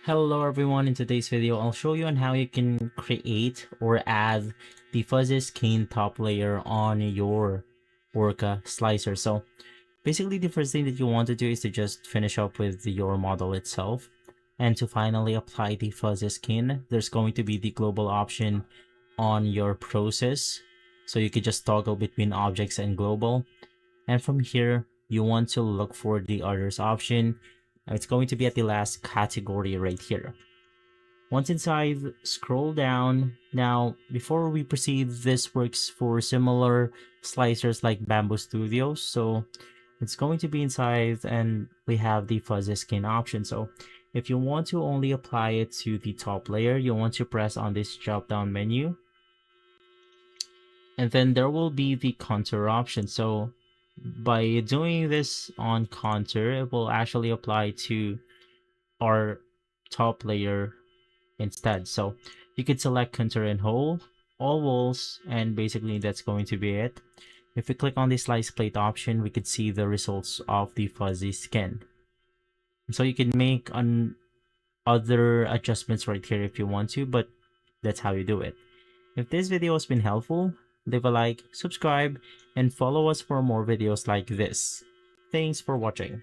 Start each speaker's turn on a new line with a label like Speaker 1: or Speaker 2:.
Speaker 1: Hello everyone, in today's video I'll show you on how you can create or add the fuzzy skin top layer on your OrcaSlicer. So basically the first thing that you want to do is to just finish up with your model itself, and to finally apply the fuzzy skin there's going to be the global option on your process, so you could just toggle between objects and global, and from here you want to look for the others option. It's going to be at the last category right here. Once inside, scroll down. Now, before we proceed, this works for similar slicers like Bamboo Studios. So it's going to be inside and we have the fuzzy skin option. So if you want to only apply it to the top layer, you want to press on this drop down menu. And then there will be the contour option. So by doing this on contour, it will actually apply to our top layer instead. So you could select contour and whole, all walls, and basically that's going to be it. If we click on the slice plate option, we could see the results of the fuzzy skin. So you can make other adjustments right here if you want to, but that's how you do it. If this video has been helpful, leave a like, subscribe, and follow us for more videos like this. Thanks for watching.